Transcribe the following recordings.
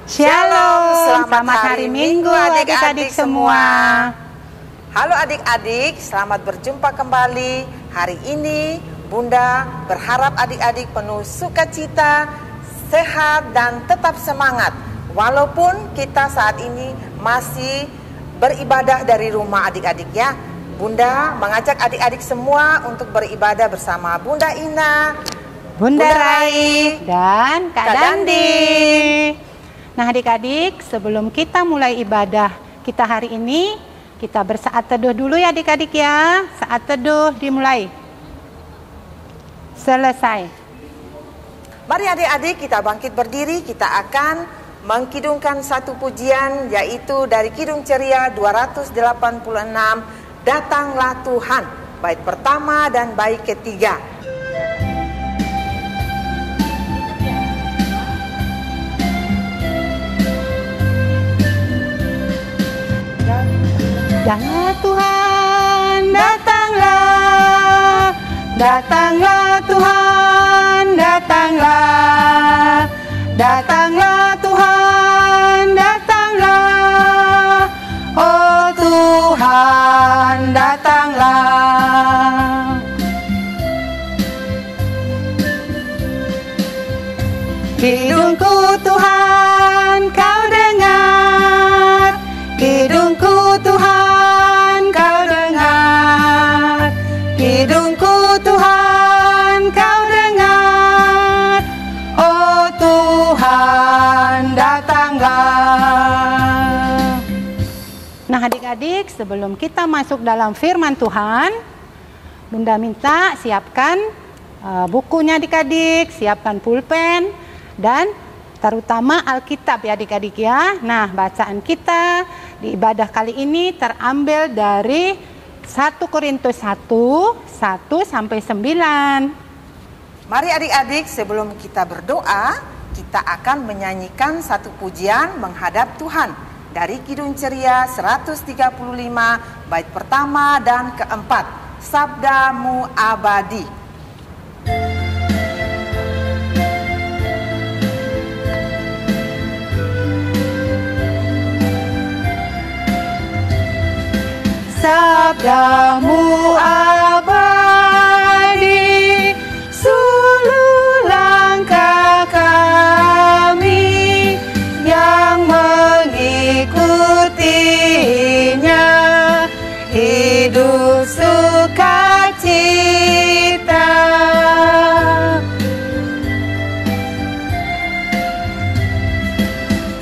Shalom, selamat hari Minggu adik-adik semua. Halo adik-adik, selamat berjumpa kembali. Hari ini Bunda berharap adik-adik penuh sukacita, sehat dan tetap semangat. Walaupun kita saat ini masih beribadah dari rumah adik-adik ya. Bunda mengajak adik-adik semua untuk beribadah bersama Bunda Ina, Bunda Rai, dan Kak Dandi. Nah adik-adik, sebelum kita mulai ibadah kita hari ini, kita bersaat teduh dulu ya adik-adik ya. Saat teduh dimulai. Selesai. Mari adik-adik kita bangkit berdiri, kita akan mengkidungkan satu pujian, yaitu dari Kidung Ceria 286, Datanglah Tuhan, bait pertama dan bait ketiga. Datanglah Tuhan, datanglah, datanglah Tuhan, datanglah, datanglah Tuhan, datanglah, oh Tuhan, datanglah. Kidungku Tuhan, kau dengar, kidungku Tuhan, kau dengar, kidungku Tuhan, kau dengar, oh Tuhan, datanglah. Nah adik-adik, sebelum kita masuk dalam firman Tuhan, Bunda minta siapkan bukunya adik-adik, siapkan pulpen, dan terutama Alkitab ya adik-adik ya. Nah bacaan kita di ibadah kali ini terambil dari 1 Korintus 1, 1-9. Mari adik-adik sebelum kita berdoa, kita akan menyanyikan satu pujian menghadap Tuhan dari Kidung Ceria 135 bait pertama dan keempat, Sabdamu Abadi. Sabdamu abadi, suluh langkah kami yang mengikutinya, hidup sukacita.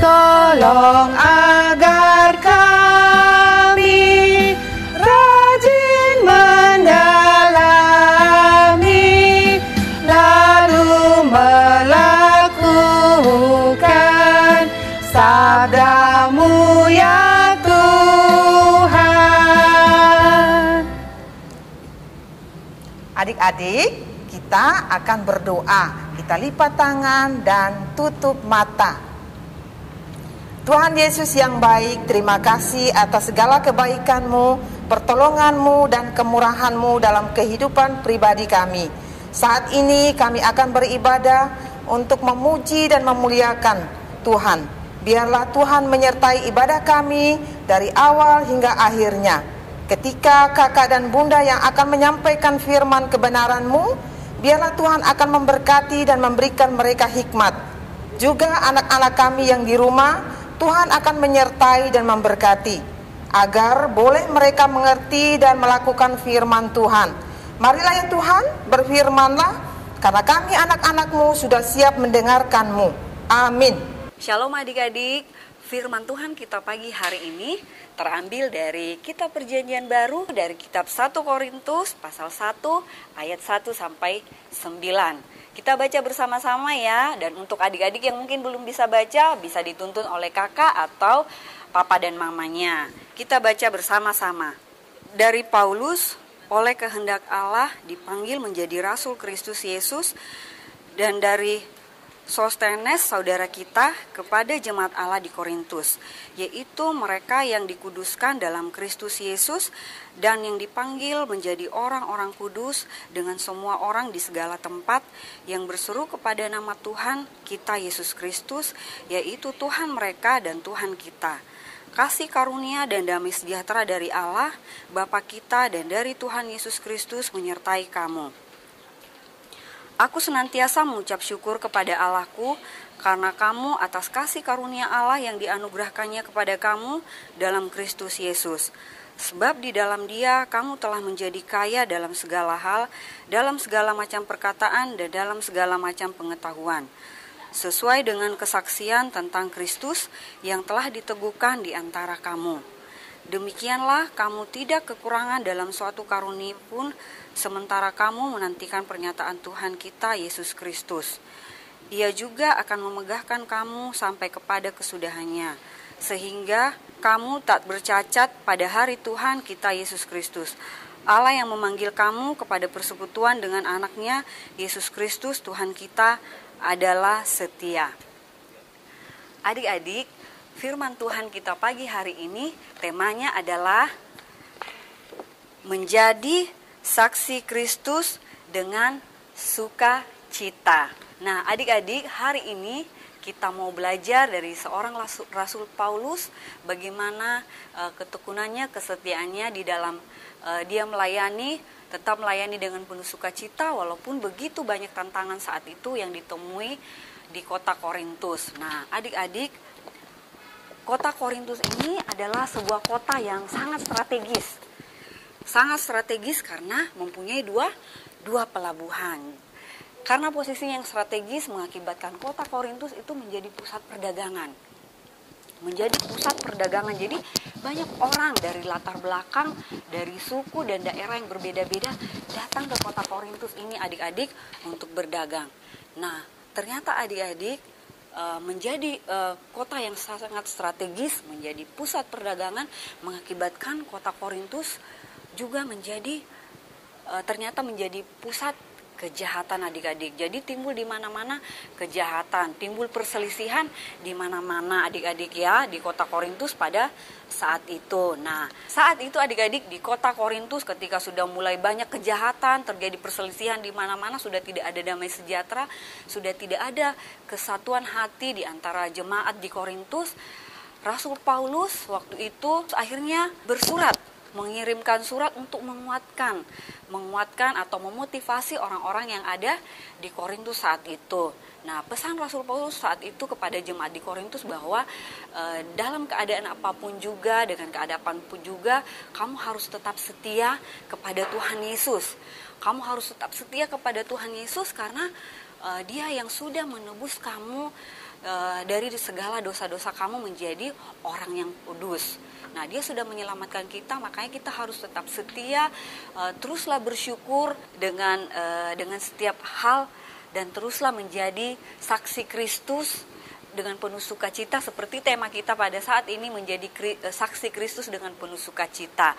Tolong agar kami rajin mendalami, lalu melakukan sabdamu ya Tuhan. Adik-adik, kita akan berdoa. Kita lipat tangan dan tutup mata. Tuhan Yesus yang baik, terima kasih atas segala kebaikan-Mu, pertolongan-Mu, dan kemurahan-Mu dalam kehidupan pribadi kami. Saat ini kami akan beribadah untuk memuji dan memuliakan Tuhan. Biarlah Tuhan menyertai ibadah kami dari awal hingga akhirnya. Ketika kakak dan bunda yang akan menyampaikan firman kebenaran-Mu, biarlah Tuhan akan memberkati dan memberikan mereka hikmat. Juga anak-anak kami yang di rumah, Tuhan akan menyertai dan memberkati, agar boleh mereka mengerti dan melakukan firman Tuhan. Marilah ya Tuhan, berfirmanlah, karena kami anak-anak-Mu sudah siap mendengarkan-Mu. Amin. Shalom adik-adik, firman Tuhan kita pagi hari ini terambil dari kitab Perjanjian Baru, dari kitab 1 Korintus pasal 1 ayat 1 sampai 9. Kita baca bersama-sama ya, dan untuk adik-adik yang mungkin belum bisa baca, bisa dituntun oleh kakak atau papa dan mamanya. Kita baca bersama-sama. Dari Paulus, oleh kehendak Allah dipanggil menjadi Rasul Kristus Yesus, dan dari Sostenes, saudara kita, kepada jemaat Allah di Korintus, yaitu mereka yang dikuduskan dalam Kristus Yesus dan yang dipanggil menjadi orang-orang kudus dengan semua orang di segala tempat yang berseru kepada nama Tuhan kita Yesus Kristus, yaitu Tuhan mereka dan Tuhan kita. Kasih karunia dan damai sejahtera dari Allah, Bapa kita dan dari Tuhan Yesus Kristus menyertai kamu. Aku senantiasa mengucap syukur kepada Allahku karena kamu atas kasih karunia Allah yang dianugerahkannya kepada kamu dalam Kristus Yesus. Sebab di dalam Dia kamu telah menjadi kaya dalam segala hal, dalam segala macam perkataan dan dalam segala macam pengetahuan, sesuai dengan kesaksian tentang Kristus yang telah diteguhkan di antara kamu. Demikianlah kamu tidak kekurangan dalam suatu karunia pun, sementara kamu menantikan pernyataan Tuhan kita Yesus Kristus. Ia juga akan memegahkan kamu sampai kepada kesudahannya, sehingga kamu tak bercacat pada hari Tuhan kita Yesus Kristus. Allah yang memanggil kamu kepada persekutuan dengan anaknya, Yesus Kristus Tuhan kita, adalah setia. Adik-adik, firman Tuhan kita pagi hari ini temanya adalah menjadi saksi Kristus dengan sukacita. Nah, adik-adik, hari ini kita mau belajar dari seorang Rasul Paulus bagaimana ketekunannya, kesetiaannya di dalam dia melayani, tetap melayani dengan penuh sukacita walaupun begitu banyak tantangan saat itu yang ditemui di kota Korintus. Nah, adik-adik, kota Korintus ini adalah sebuah kota yang sangat strategis. Sangat strategis karena mempunyai dua pelabuhan. Karena posisinya yang strategis mengakibatkan kota Korintus itu menjadi pusat perdagangan. Menjadi pusat perdagangan. Jadi banyak orang dari latar belakang, dari suku dan daerah yang berbeda-beda datang ke kota Korintus ini adik-adik untuk berdagang. Nah, ternyata adik-adik menjadi kota yang sangat strategis, menjadi pusat perdagangan, mengakibatkan kota Korintus juga ternyata menjadi pusat kejahatan adik-adik. Jadi timbul di mana-mana kejahatan, timbul perselisihan di mana-mana adik-adik ya di kota Korintus pada saat itu. Nah, saat itu adik-adik di kota Korintus ketika sudah mulai banyak kejahatan, terjadi perselisihan di mana-mana, sudah tidak ada damai sejahtera, sudah tidak ada kesatuan hati di antara jemaat di Korintus. Rasul Paulus waktu itu akhirnya mengirimkan surat untuk menguatkan atau memotivasi orang-orang yang ada di Korintus saat itu. Nah, pesan Rasul Paulus saat itu kepada jemaat di Korintus bahwa dalam keadaan apapun juga, dengan keadaan apapun juga, kamu harus tetap setia kepada Tuhan Yesus. Kamu harus tetap setia kepada Tuhan Yesus karena Dia yang sudah menebus kamu dari segala dosa-dosa kamu menjadi orang yang kudus. Nah, Dia sudah menyelamatkan kita, makanya kita harus tetap setia, teruslah bersyukur dengan setiap hal, dan teruslah menjadi saksi Kristus dengan penuh sukacita, seperti tema kita pada saat ini, menjadi saksi Kristus dengan penuh sukacita.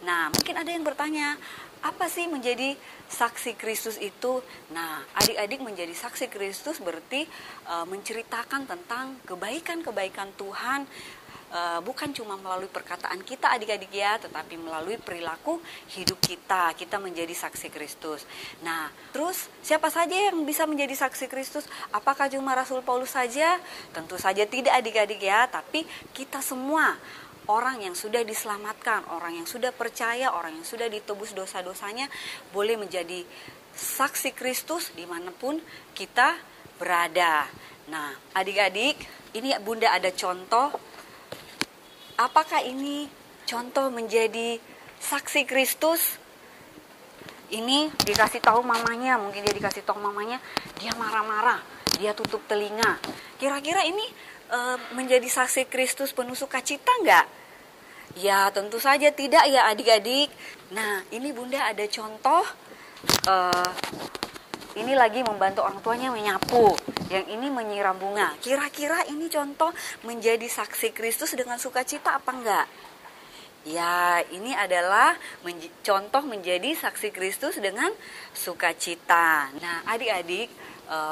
Nah, mungkin ada yang bertanya, apa sih menjadi saksi Kristus itu? Nah, adik-adik, menjadi saksi Kristus berarti menceritakan tentang kebaikan-kebaikan Tuhan, bukan cuma melalui perkataan kita adik-adik ya, tetapi melalui perilaku hidup kita menjadi saksi Kristus. Nah, terus siapa saja yang bisa menjadi saksi Kristus? Apakah cuma Rasul Paulus saja? Tentu saja tidak adik-adik ya, tapi kita semua, orang yang sudah diselamatkan, orang yang sudah percaya, orang yang sudah ditebus dosa-dosanya, boleh menjadi saksi Kristus dimanapun kita berada. Nah, adik-adik, ini Bunda ada contoh. Apakah ini contoh menjadi saksi Kristus? Ini dikasih tahu mamanya, mungkin dia dikasih tahu mamanya, dia marah-marah, dia tutup telinga. Kira-kira ini menjadi saksi Kristus penuh sukacita enggak? Ya, tentu saja tidak ya adik-adik. Nah, ini Bunda ada contoh. Ini lagi membantu orang tuanya menyapu, yang ini menyiram bunga. Kira-kira ini contoh menjadi saksi Kristus dengan sukacita apa enggak? Ya, ini adalah contoh menjadi saksi Kristus dengan sukacita. Nah, adik-adik,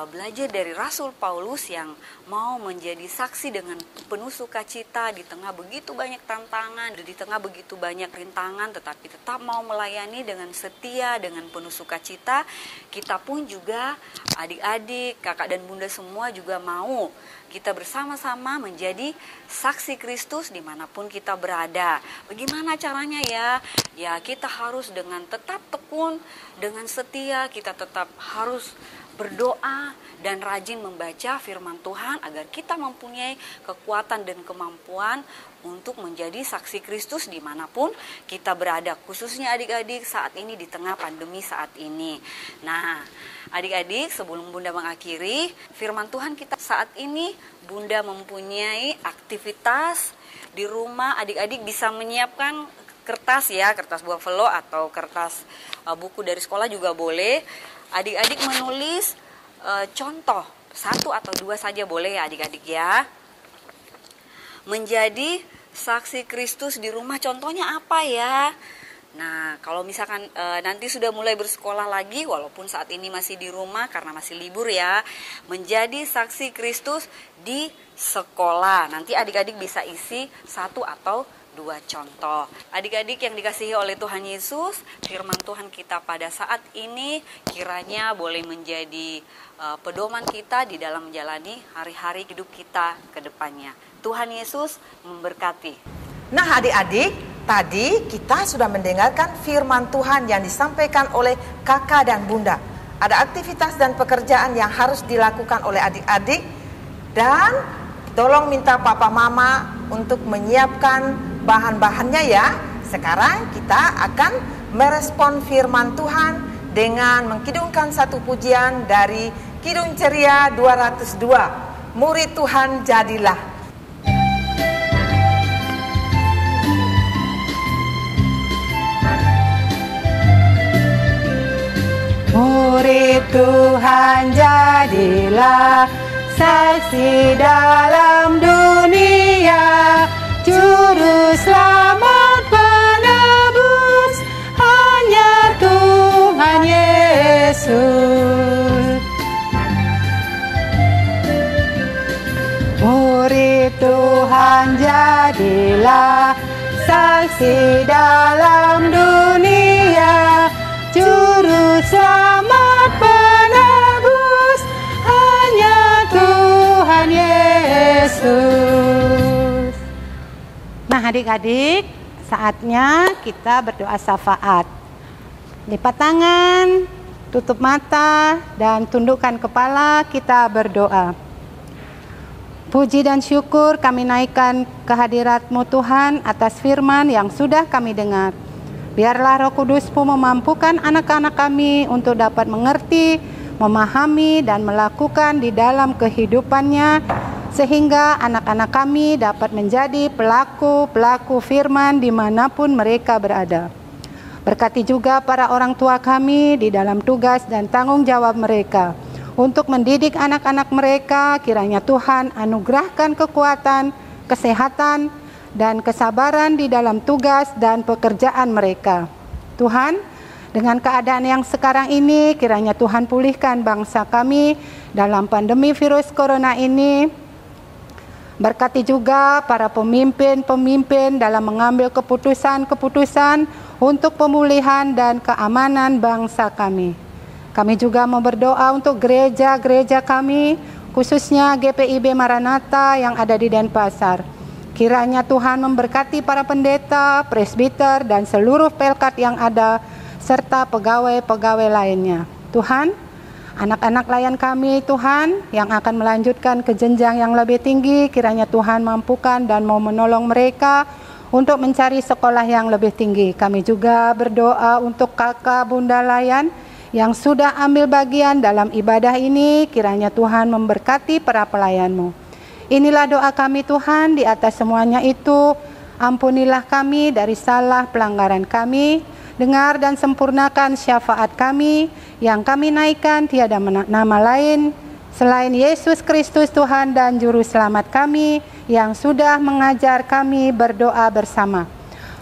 belajar dari Rasul Paulus yang mau menjadi saksi dengan penuh sukacita di tengah begitu banyak tantangan, di tengah begitu banyak rintangan, tetapi tetap mau melayani dengan setia, dengan penuh sukacita. Kita pun juga adik-adik, kakak dan bunda semua juga mau kita bersama-sama menjadi saksi Kristus dimanapun kita berada. Bagaimana caranya ya? Ya kita harus dengan tetap tekun, dengan setia, kita tetap harus berdoa dan rajin membaca firman Tuhan agar kita mempunyai kekuatan dan kemampuan untuk menjadi saksi Kristus dimanapun kita berada, khususnya adik-adik saat ini di tengah pandemi saat ini. Nah, adik-adik, sebelum Bunda mengakhiri firman Tuhan kita saat ini, Bunda mempunyai aktivitas di rumah. Adik-adik bisa menyiapkan kertas ya, kertas buah velo atau kertas buku dari sekolah juga boleh. Adik-adik menulis contoh 1 atau 2 saja boleh ya adik-adik ya. Menjadi saksi Kristus di rumah, contohnya apa ya? Nah, kalau misalkan nanti sudah mulai bersekolah lagi, walaupun saat ini masih di rumah karena masih libur ya, menjadi saksi Kristus di sekolah. Nanti adik-adik bisa isi 1 atau 2 contoh. Adik-adik yang dikasihi oleh Tuhan Yesus, firman Tuhan kita pada saat ini kiranya boleh menjadi pedoman kita di dalam menjalani hari-hari hidup kita ke depannya. Tuhan Yesus memberkati. Nah adik-adik, tadi kita sudah mendengarkan firman Tuhan yang disampaikan oleh kakak dan bunda. Ada aktivitas dan pekerjaan yang harus dilakukan oleh adik-adik, dan tolong minta papa mama untuk menyiapkan bahan-bahannya ya. Sekarang kita akan merespon firman Tuhan dengan mengkidungkan satu pujian dari Kidung Ceria 202. Murid Tuhan jadilah. Murid Tuhan jadilah, saksi dalam dunia, juru selamat penebus, hanya Tuhan Yesus. Murid Tuhan jadilah, saksi dalam dunia, juru selamat penebus, hanya Tuhan Yesus. Nah adik-adik, saatnya kita berdoa syafaat. Lipat tangan, tutup mata, dan tundukkan kepala, kita berdoa. Puji dan syukur kami naikkan kehadirat-Mu Tuhan atas firman yang sudah kami dengar. Biarlah Roh Kudus-Mu memampukan anak-anak kami untuk dapat mengerti, memahami, dan melakukan di dalam kehidupannya, sehingga anak-anak kami dapat menjadi pelaku-pelaku firman dimanapun mereka berada. Berkati juga para orang tua kami di dalam tugas dan tanggung jawab mereka untuk mendidik anak-anak mereka. Kiranya Tuhan anugerahkan kekuatan, kesehatan, dan kesabaran di dalam tugas dan pekerjaan mereka. Tuhan, dengan keadaan yang sekarang ini, kiranya Tuhan pulihkan bangsa kami dalam pandemi virus corona ini. Berkati juga para pemimpin-pemimpin dalam mengambil keputusan-keputusan untuk pemulihan dan keamanan bangsa kami. Kami juga mau berdoa untuk gereja-gereja kami, khususnya GPIB Maranatha yang ada di Denpasar. Kiranya Tuhan memberkati para pendeta, presbiter, dan seluruh pelkat yang ada, serta pegawai-pegawai lainnya. Tuhan, anak-anak layan kami Tuhan yang akan melanjutkan ke jenjang yang lebih tinggi, kiranya Tuhan mampukan dan mau menolong mereka untuk mencari sekolah yang lebih tinggi. Kami juga berdoa untuk kakak bunda layan yang sudah ambil bagian dalam ibadah ini, kiranya Tuhan memberkati para pelayan-Mu. Inilah doa kami Tuhan, di atas semuanya itu, ampunilah kami dari salah pelanggaran kami, dengar dan sempurnakan syafaat kami, yang kami naikkan tiada nama lain selain Yesus Kristus Tuhan dan Juru Selamat kami, yang sudah mengajar kami berdoa bersama.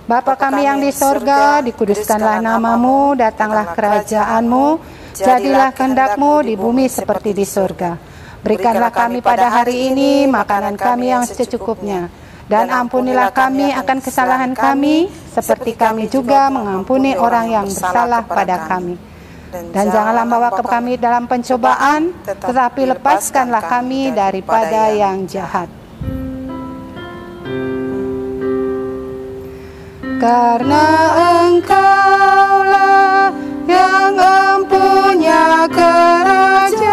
Bapa kami yang di sorga, dikuduskanlah namamu, datanglah kerajaan-Mu, Jadilah kehendak-Mu di bumi seperti di surga. Berikanlah kami pada hari ini makanan kami yang secukupnya. Dan ampunilah kami akan kesalahan kami, seperti kami juga mengampuni orang yang bersalah pada kami. Dan janganlah membawa kami dalam pencobaan, tetapi lepaskanlah kami daripada yang jahat. Karena Engkaulah yang empunya kerajaan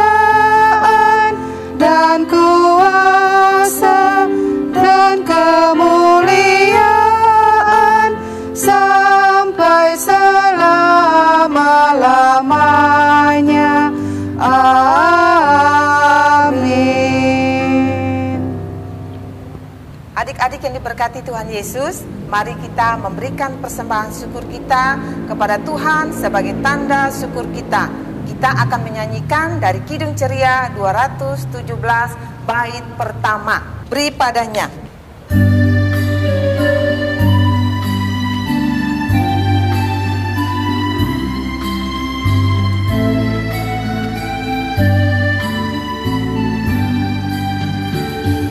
dan kuasa dan kemuliaan sampai selama-lamanya. Amin. Adik-adik yang diberkati Tuhan Yesus, mari kita memberikan persembahan syukur kita kepada Tuhan sebagai tanda syukur kita. Kita akan menyanyikan dari Kidung Ceria 217 bait pertama. Beri padanya.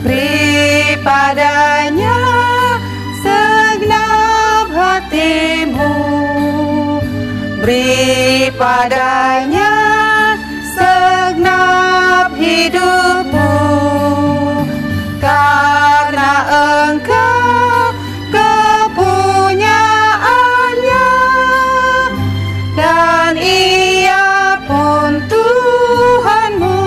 Beri padanya segenap hatimu, beri padanya segenap hidupmu, karena Engkau kepunyaannya dan Ia pun Tuhanmu.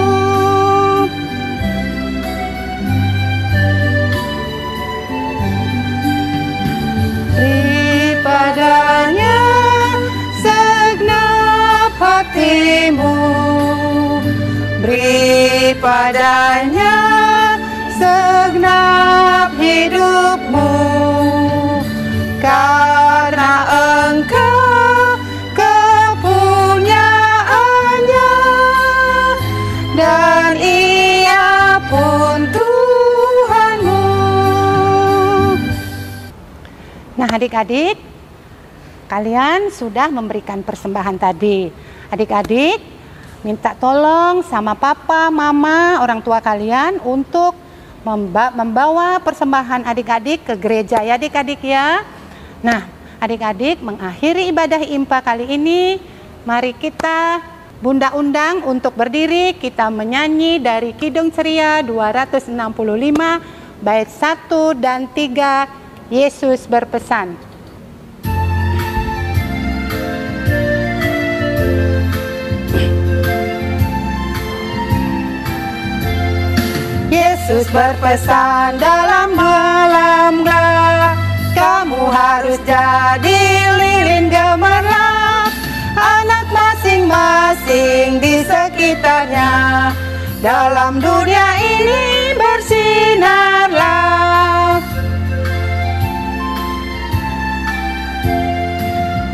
Beri padanya segenap hatimu, beri padanya segenap hidupmu, karena Engkau kepunyaannya dan Ia pun Tuhanmu. Nah, adik-adik, kalian sudah memberikan persembahan tadi. Adik-adik, minta tolong sama papa, mama, orang tua kalian untuk membawa persembahan adik-adik ke gereja ya adik-adik ya. Nah, adik-adik mengakhiri ibadah IMPA kali ini, mari kita Bunda undang untuk berdiri, kita menyanyi dari Kidung Ceria 265 bait 1 dan 3. Yesus berpesan. Yesus berpesan dalam malam gelap, kamu harus jadi lilin gemerlap, anak masing-masing di sekitarnya, dalam dunia ini bersinarlah.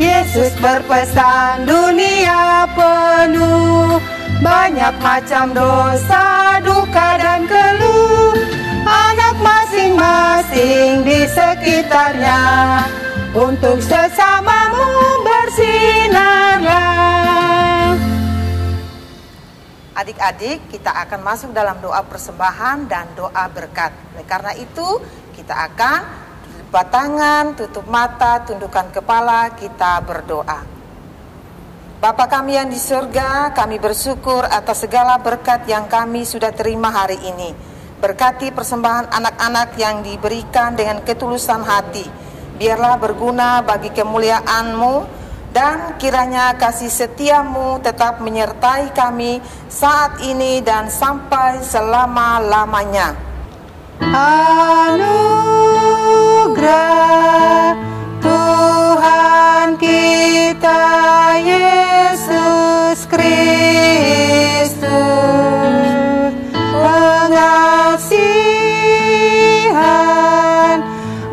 Yesus berpesan dunia penuh banyak macam dosa, duka dan keluh, anak masing-masing di sekitarnya, untuk sesamamu bersinarlah. Adik-adik, kita akan masuk dalam doa persembahan dan doa berkat. Oleh karena itu, kita akan lipat tangan, tutup mata, tundukkan kepala, kita berdoa. Bapa kami yang di surga, kami bersyukur atas segala berkat yang kami sudah terima hari ini. Berkati persembahan anak-anak yang diberikan dengan ketulusan hati. Biarlah berguna bagi kemuliaan-Mu, dan kiranya kasih setia-Mu tetap menyertai kami saat ini dan sampai selama-lamanya. Anugerah Tuhan kita Yesus Kristus, pengasihan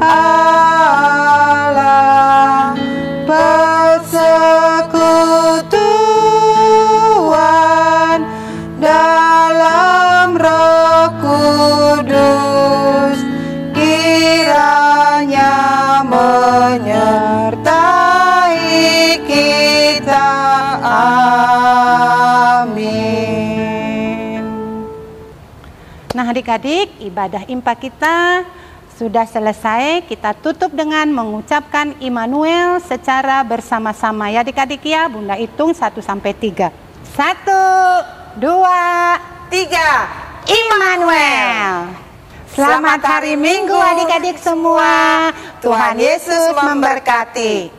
Allah, persekutuan dalam Roh Kudus, kiranya Nah adik-adik, ibadah impak kita sudah selesai. Kita tutup dengan mengucapkan Immanuel secara bersama-sama ya adik-adik ya. Bunda hitung 1 sampai 3. 1, 2, 3. Immanuel. Selamat hari Minggu adik-adik semua. Tuhan Yesus memberkati.